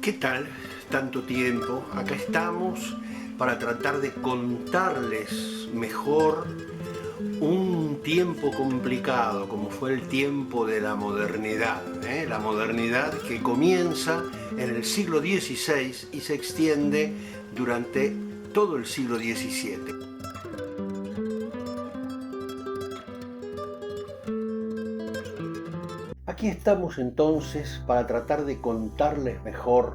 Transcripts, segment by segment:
¿Qué tal? Tanto tiempo. Acá estamos para tratar de contarles mejor un tiempo complicado como fue el tiempo de la modernidad. La modernidad que comienza en el siglo XVI y se extiende durante todo el siglo XVII. Aquí estamos entonces para tratar de contarles mejor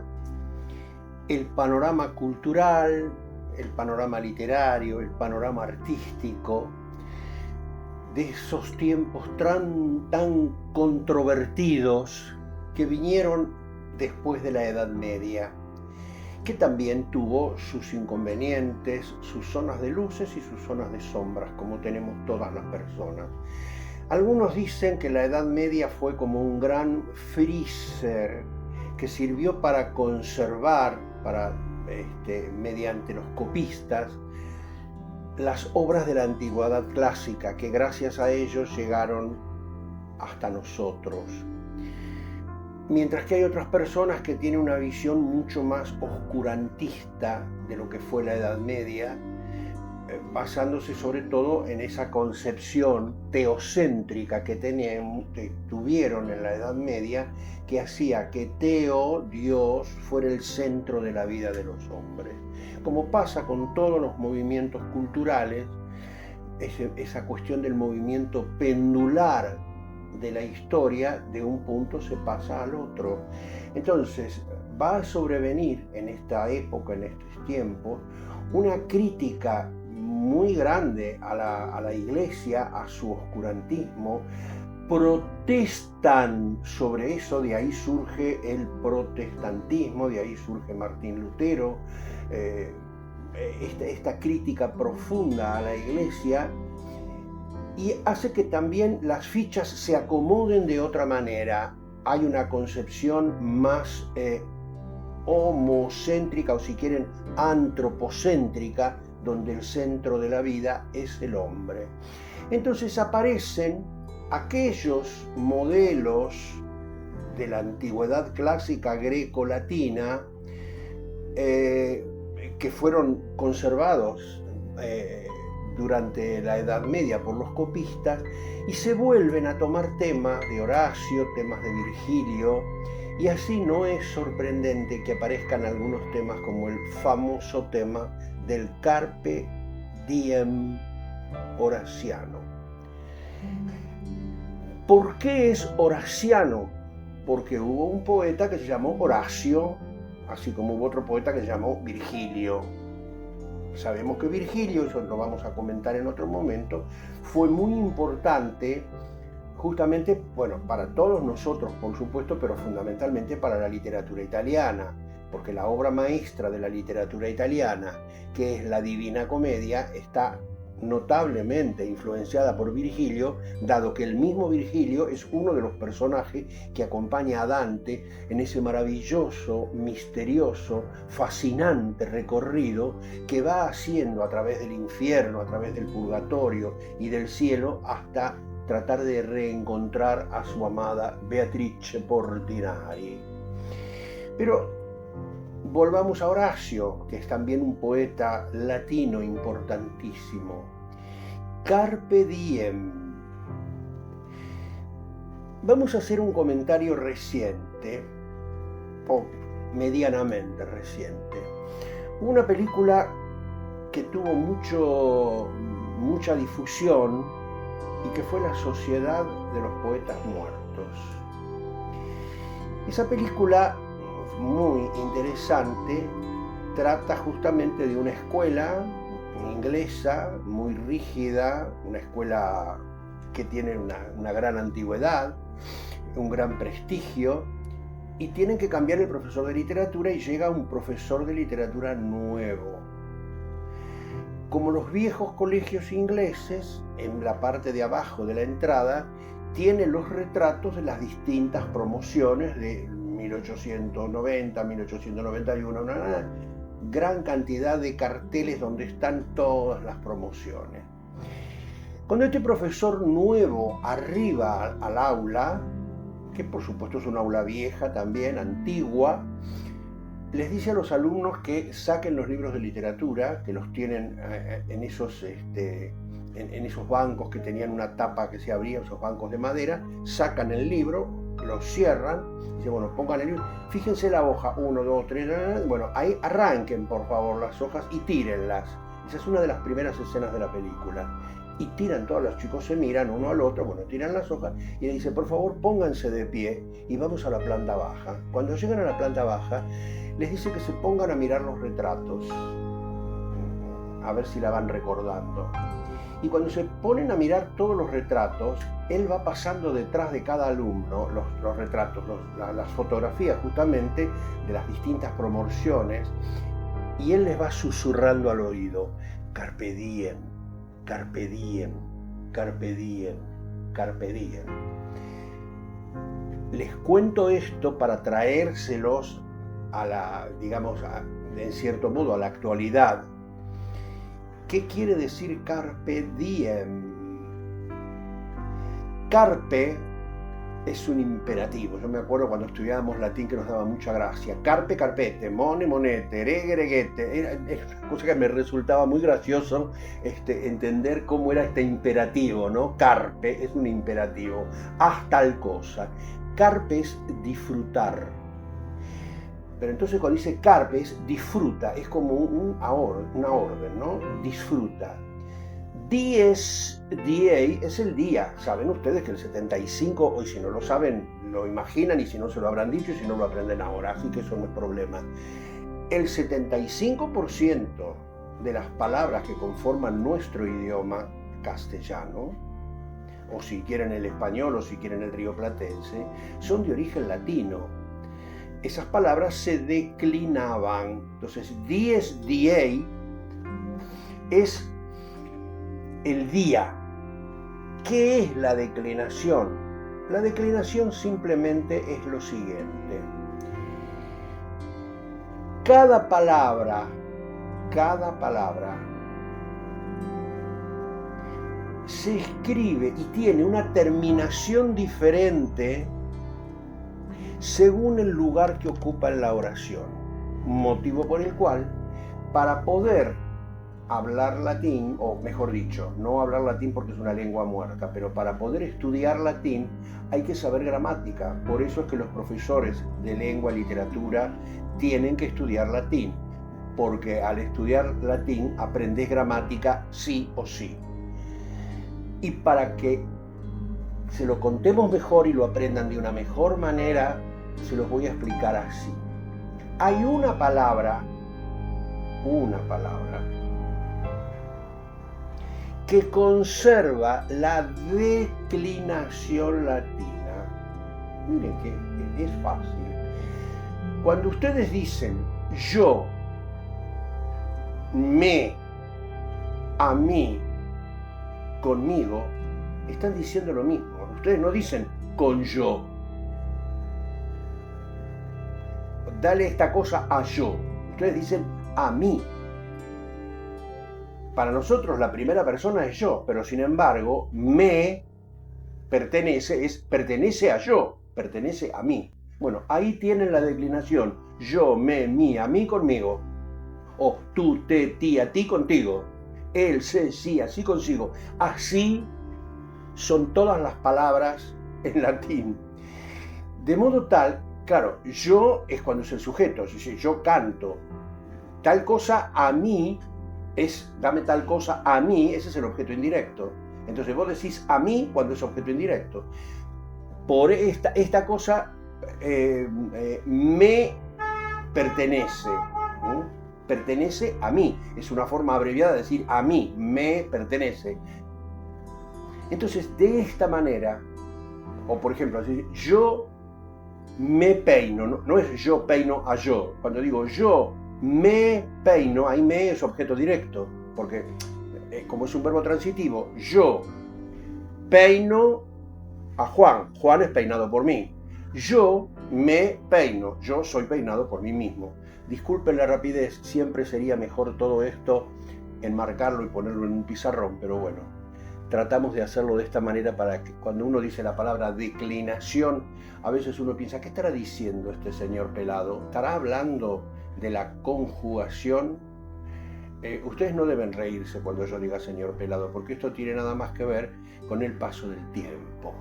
el panorama cultural, el panorama literario, el panorama artístico de esos tiempos tan controvertidos que vinieron después de la Edad Media, que también tuvo sus inconvenientes, sus zonas de luces y sus zonas de sombras, como tenemos todas las personas. Algunos dicen que la Edad Media fue como un gran freezer que sirvió para conservar, mediante los copistas, las obras de la antigüedad clásica, que gracias a ellos llegaron hasta nosotros. Mientras que hay otras personas que tienen una visión mucho más oscurantista de lo que fue la Edad Media, basándose sobre todo en esa concepción teocéntrica que tuvieron en la Edad Media, que hacía que Teo, Dios, fuera el centro de la vida de los hombres. Como pasa con todos los movimientos culturales, esa cuestión del movimiento pendular de la historia, de un punto se pasa al otro. Entonces, va a sobrevenir en esta época, en estos tiempos, una crítica muy grande a la Iglesia, a su oscurantismo. Protestan sobre eso, de ahí surge el protestantismo, de ahí surge Martín Lutero, esta crítica profunda a la Iglesia, y hace que también las fichas se acomoden de otra manera. Hay una concepción más homocéntrica, o si quieren antropocéntrica, donde el centro de la vida es el hombre. Entonces aparecen aquellos modelos de la antigüedad clásica greco-latina que fueron conservados durante la Edad Media por los copistas, y se vuelven a tomar temas de Horacio, temas de Virgilio, y así no es sorprendente que aparezcan algunos temas como el famoso tema del Carpe Diem horaciano. ¿Por qué es horaciano? Porque hubo un poeta que se llamó Horacio, así como hubo otro poeta que se llamó Virgilio. Sabemos que Virgilio, eso lo vamos a comentar en otro momento, fue muy importante justamente, para todos nosotros, por supuesto, pero fundamentalmente para la literatura italiana, porque la obra maestra de la literatura italiana, que es la Divina Comedia, está notablemente influenciada por Virgilio, dado que el mismo Virgilio es uno de los personajes que acompaña a Dante en ese maravilloso, misterioso, fascinante recorrido que va haciendo a través del infierno, a través del purgatorio y del cielo, hasta tratar de reencontrar a su amada Beatrice Portinari. Pero volvamos a Horacio, que es también un poeta latino importantísimo. Carpe diem. Vamos a hacer un comentario reciente, o medianamente reciente. Una película que tuvo mucha difusión y que fue La Sociedad de los Poetas Muertos. Esa película, muy interesante, trata justamente de una escuela inglesa muy rígida, una escuela que tiene una gran antigüedad, un gran prestigio, y tienen que cambiar el profesor de literatura y llega un profesor de literatura nuevo. Como los viejos colegios ingleses, en la parte de abajo de la entrada, tiene los retratos de las distintas promociones de 1890, 1891, una gran cantidad de carteles donde están todas las promociones. Cuando este profesor nuevo arriba al aula, que por supuesto es una aula vieja también, antigua, les dice a los alumnos que saquen los libros de literatura, que los tienen en esos bancos que tenían una tapa que se abría, esos bancos de madera, sacan el libro, lo cierran, dice, bueno, pongan el libro, fíjense la hoja, 1, 2, 3, bueno, ahí arranquen por favor las hojas y tírenlas. Esa es una de las primeras escenas de la película. Y tiran, todos los chicos se miran uno al otro, bueno, tiran las hojas y le dice, por favor, pónganse de pie y vamos a la planta baja. Cuando llegan a la planta baja, les dice que se pongan a mirar los retratos, a ver si la van recordando. Y cuando se ponen a mirar todos los retratos, él va pasando detrás de cada alumno, los retratos, las fotografías justamente de las distintas promociones, y él les va susurrando al oído, carpe diem, carpe diem, carpe diem, carpe diem. Les cuento esto para traérselos a la, digamos, en cierto modo, a la actualidad. ¿Qué quiere decir carpe diem? Carpe es un imperativo. Yo me acuerdo cuando estudiábamos latín que nos daba mucha gracia. Carpe, carpete, mone, monete, regue, reguete. Era una cosa que me resultaba muy gracioso entender cómo era este imperativo, ¿no? Carpe es un imperativo. Haz tal cosa. Carpe es disfrutar. Pero entonces cuando dice carpe es disfruta, es como una orden, ¿no? Disfruta. Dies diei es el día. Saben ustedes que el 75, hoy si no lo saben, lo imaginan, y si no se lo habrán dicho y si no lo aprenden ahora, así que eso no es problema. El 75% de las palabras que conforman nuestro idioma castellano, o si quieren el español o si quieren el rioplatense, son de origen latino. Esas palabras se declinaban. Entonces, dies diei es el día. ¿Qué es la declinación? La declinación simplemente es lo siguiente. Cada palabra se escribe y tiene una terminación diferente según el lugar que ocupa en la oración. Motivo por el cual, para poder hablar latín, o mejor dicho, no hablar latín porque es una lengua muerta, pero para poder estudiar latín hay que saber gramática. Por eso es que los profesores de lengua y literatura tienen que estudiar latín, porque al estudiar latín aprendes gramática sí o sí. Y para que se lo contemos mejor y lo aprendan de una mejor manera, se los voy a explicar así. Hay una palabra que conserva la declinación latina. Miren que es fácil. Cuando ustedes dicen yo, me, a mí, conmigo, están diciendo lo mismo. Ustedes no dicen con yo. Dale esta cosa a yo. Ustedes dicen a mí. Para nosotros la primera persona es yo, pero sin embargo, me pertenece a yo, pertenece a mí. Bueno, ahí tienen la declinación. Yo, me, mí, a mí, conmigo. O tú, te, ti, a ti, contigo. Él, se, sí, así, consigo. Así son todas las palabras en latín. De modo tal, claro, yo es cuando es el sujeto, es decir, yo canto. Tal cosa a mí es, dame tal cosa a mí, ese es el objeto indirecto. Entonces vos decís a mí cuando es objeto indirecto. Por esta cosa me pertenece. Pertenece a mí. Es una forma abreviada de decir a mí, me pertenece. Entonces, de esta manera, o por ejemplo, decir, yo me peino, no es yo peino a yo. Cuando digo yo me peino, ahí me es objeto directo, porque como es un verbo transitivo, yo peino a Juan, Juan es peinado por mí. Yo me peino, yo soy peinado por mí mismo. Disculpen la rapidez, siempre sería mejor todo esto enmarcarlo y ponerlo en un pizarrón, pero bueno, tratamos de hacerlo de esta manera para que cuando uno dice la palabra declinación, a veces uno piensa, ¿qué estará diciendo este señor pelado? ¿Estará hablando de la conjugación. Ustedes no deben reírse cuando yo diga señor pelado, porque esto tiene nada más que ver con el paso del tiempo,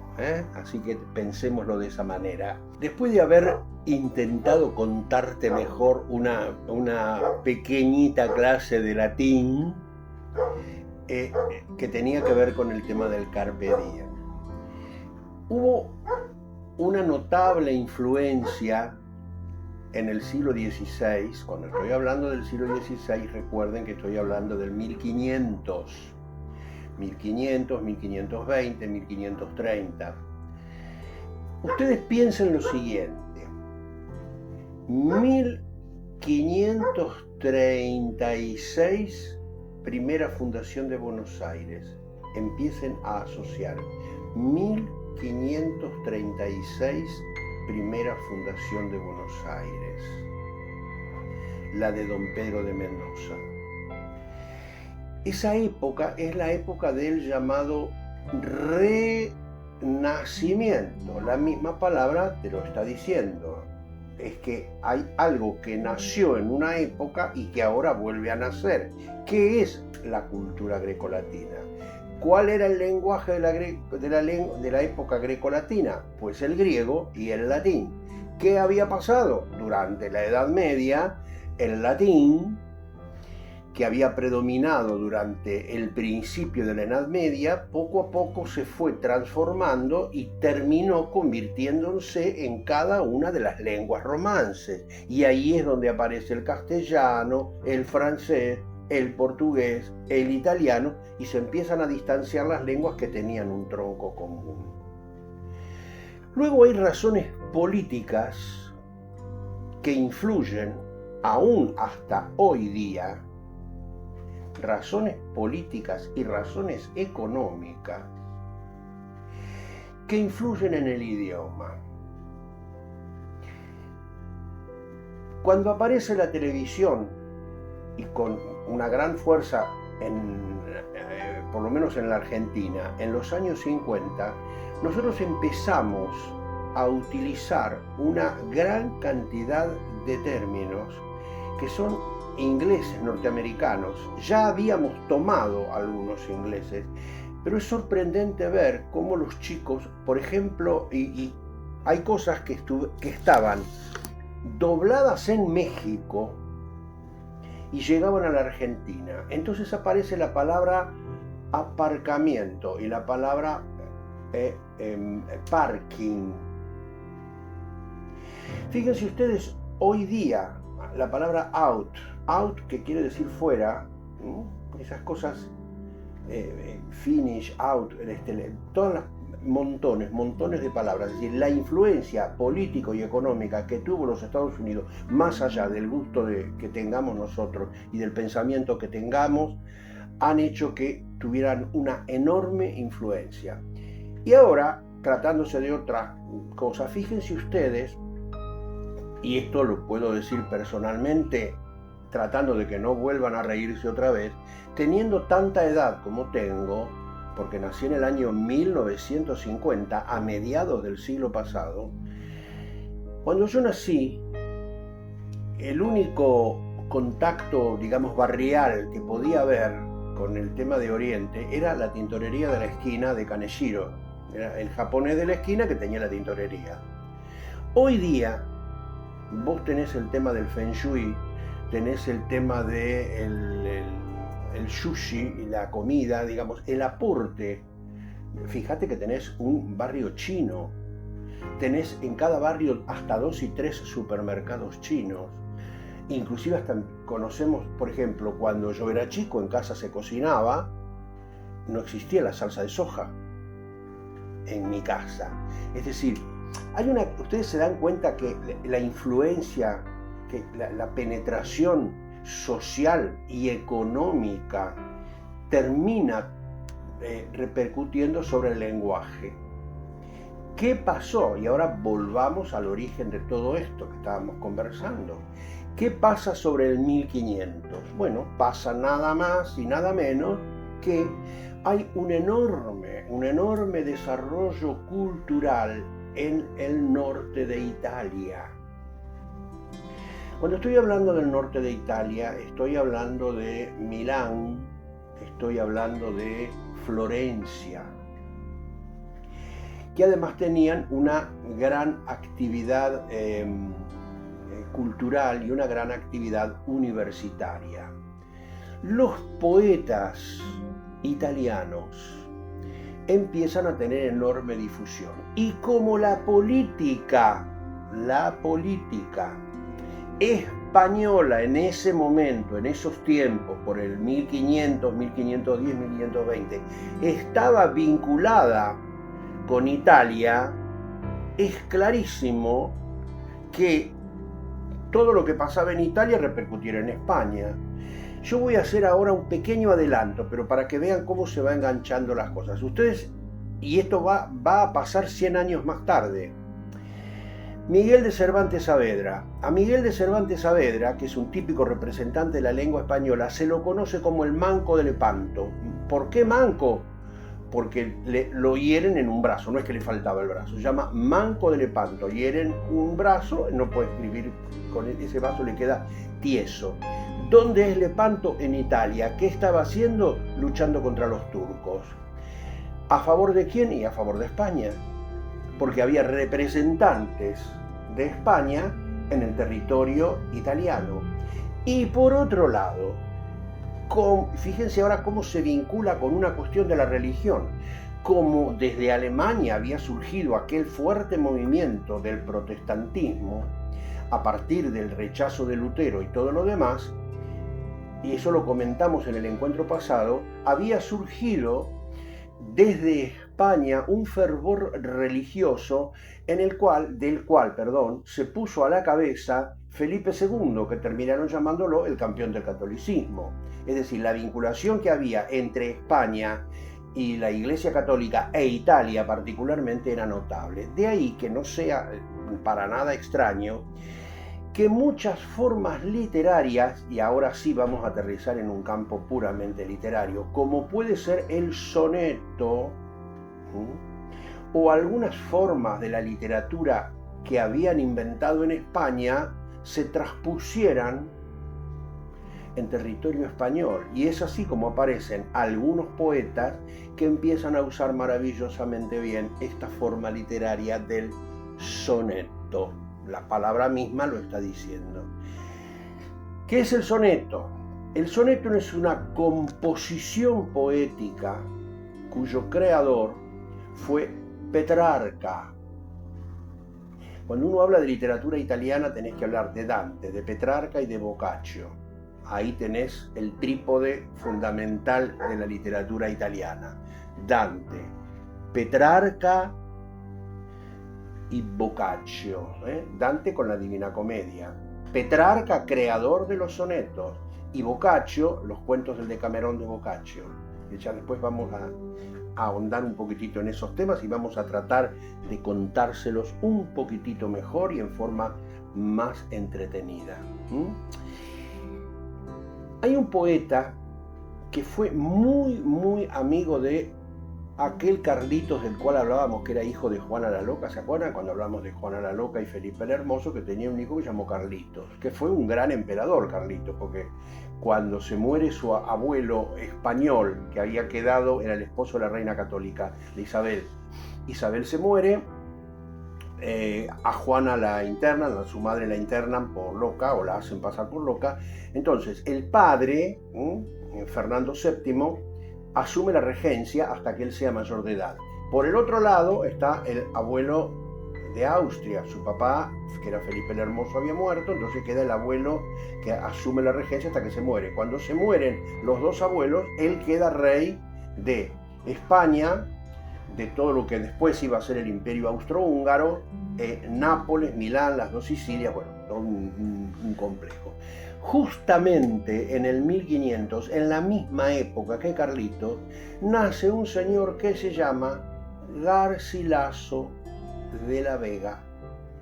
así que pensémoslo de esa manera. Después de haber intentado contarte mejor una pequeñita clase de latín que tenía que ver con el tema del carpe diem, hubo una notable influencia en el siglo XVI. Cuando estoy hablando del siglo XVI, recuerden que estoy hablando del 1500, 1520, 1530. Ustedes piensen lo siguiente: 1536, primera fundación de Buenos Aires. Empiecen a asociar 1536, primera fundación de Buenos Aires, la de don Pedro de Mendoza. Esa época es la época del llamado renacimiento. La misma palabra te lo está diciendo. Es que hay algo que nació en una época y que ahora vuelve a nacer. ¿Qué es la cultura grecolatina? ¿Cuál era el lenguaje de la época grecolatina? Pues el griego y el latín. ¿Qué había pasado? Durante la Edad Media, el latín, que había predominado durante el principio de la Edad Media, poco a poco se fue transformando y terminó convirtiéndose en cada una de las lenguas romances. Y ahí es donde aparece el castellano, el francés, el portugués, el italiano, y se empiezan a distanciar las lenguas que tenían un tronco común. Luego hay razones políticas que influyen aún hasta hoy día, razones políticas y razones económicas que influyen en el idioma. Cuando aparece la televisión, y con una gran fuerza, por lo menos en la Argentina, en los años 50, nosotros empezamos a utilizar una gran cantidad de términos que son ingleses norteamericanos. Ya habíamos tomado algunos ingleses, pero es sorprendente ver cómo los chicos, por ejemplo, y hay cosas que estaban dobladas en México y llegaban a la Argentina. Entonces aparece la palabra aparcamiento y la palabra parking. Fíjense ustedes, hoy día la palabra out, que quiere decir fuera, esas cosas, finish, out, todas las montones de palabras. Es decir, la influencia político y económica que tuvo los Estados Unidos, más allá del gusto que tengamos nosotros y del pensamiento que tengamos, han hecho que tuvieran una enorme influencia. Y ahora, tratándose de otra cosa, fíjense ustedes, y esto lo puedo decir personalmente, tratando de que no vuelvan a reírse otra vez, teniendo tanta edad como tengo, porque nací en el año 1950, a mediados del siglo pasado. Cuando yo nací, el único contacto, digamos, barrial que podía haber con el tema de Oriente era la tintorería de la esquina de Kaneshiro. Era el japonés de la esquina que tenía la tintorería. Hoy día, vos tenés el tema del Feng Shui, tenés el tema del el sushi y la comida, digamos, el aporte. Fíjate que tenés un barrio chino, tenés en cada barrio hasta 2 y 3 supermercados chinos. Inclusive hasta conocemos, por ejemplo, cuando yo era chico, en casa se cocinaba, no existía la salsa de soja en mi casa. Es decir, ustedes se dan cuenta que la influencia, que la penetración social y económica termina repercutiendo sobre el lenguaje. ¿Qué pasó? Y ahora volvamos al origen de todo esto que estábamos conversando. ¿Qué pasa sobre el 1500? Bueno, pasa nada más y nada menos que hay un enorme desarrollo cultural en el norte de Italia. Cuando estoy hablando del norte de Italia, estoy hablando de Milán, estoy hablando de Florencia, que además tenían una gran actividad cultural y una gran actividad universitaria. Los poetas italianos empiezan a tener enorme difusión, y como la política española en ese momento, en esos tiempos, por el 1500, 1510, 1520, estaba vinculada con Italia, es clarísimo que todo lo que pasaba en Italia repercutiera en España. Yo voy a hacer ahora un pequeño adelanto, pero para que vean cómo se va enganchando las cosas. Ustedes, y esto va a pasar 100 años más tarde. Miguel de Cervantes Saavedra. A Miguel de Cervantes Saavedra, que es un típico representante de la lengua española, se lo conoce como el manco de Lepanto. ¿Por qué manco? Porque lo hieren en un brazo, no es que le faltaba el brazo, se llama manco de Lepanto. Hieren un brazo, no puede escribir con ese brazo, le queda tieso. ¿Dónde es Lepanto? En Italia. ¿Qué estaba haciendo? Luchando contra los turcos. ¿A favor de quién? Y a favor de España, porque había representantes de España en el territorio italiano. Y por otro lado, fíjense ahora cómo se vincula con una cuestión de la religión, como desde Alemania había surgido aquel fuerte movimiento del protestantismo a partir del rechazo de Lutero y todo lo demás, y eso lo comentamos en el encuentro pasado, había surgido desde España un fervor religioso del cual se puso a la cabeza Felipe II, que terminaron llamándolo el campeón del catolicismo. Es decir, la vinculación que había entre España y la Iglesia Católica e Italia particularmente era notable. De ahí que no sea para nada extraño que muchas formas literarias, y ahora sí vamos a aterrizar en un campo puramente literario, como puede ser el soneto, o algunas formas de la literatura que habían inventado en España, se transpusieran en territorio español. Y es así como aparecen algunos poetas que empiezan a usar maravillosamente bien esta forma literaria del soneto. La palabra misma lo está diciendo. ¿Qué es el soneto? El soneto es una composición poética cuyo creador fue Petrarca. Cuando uno habla de literatura italiana tenés que hablar de Dante, de Petrarca y de Boccaccio. Ahí tenés el trípode fundamental de la literatura italiana. Dante, Petrarca y Boccaccio. Dante con la Divina Comedia, Petrarca, creador de los sonetos, y Boccaccio, los cuentos del Decamerón de Boccaccio. Y ya después vamos a ahondar un poquitito en esos temas y vamos a tratar de contárselos un poquitito mejor y en forma más entretenida. Hay un poeta que fue muy amigo de aquel Carlitos del cual hablábamos, que era hijo de Juana la Loca. ¿Se acuerdan cuando hablamos de Juana la Loca y Felipe el Hermoso? Que tenía un hijo que se llamó Carlitos, que fue un gran emperador Carlitos, porque cuando se muere su abuelo español, que había quedado, era el esposo de la reina católica, de Isabel se muere, a Juana la internan, a su madre la internan por loca, o la hacen pasar por loca. Entonces el padre, Fernando VII, asume la regencia hasta que él sea mayor de edad. Por el otro lado está el abuelo de Austria, su papá, que era Felipe el Hermoso, había muerto, entonces queda el abuelo que asume la regencia hasta que se muere. Cuando se mueren los dos abuelos, él queda rey de España, de todo lo que después iba a ser el Imperio Austrohúngaro, Nápoles, Milán, las dos Sicilias, bueno, todo un complejo. Justamente en el 1500, en la misma época que Carlitos, nace un señor que se llama Garcilaso de la Vega.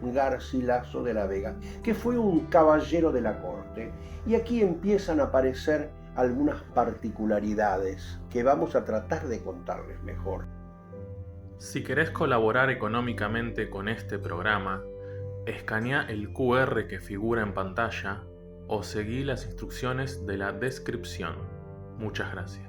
Garcilaso de la Vega, que fue un caballero de la corte. Y aquí empiezan a aparecer algunas particularidades que vamos a tratar de contarles mejor. Si querés colaborar económicamente con este programa, Escanea el QR que figura en pantalla o seguí las instrucciones de la descripción. Muchas gracias.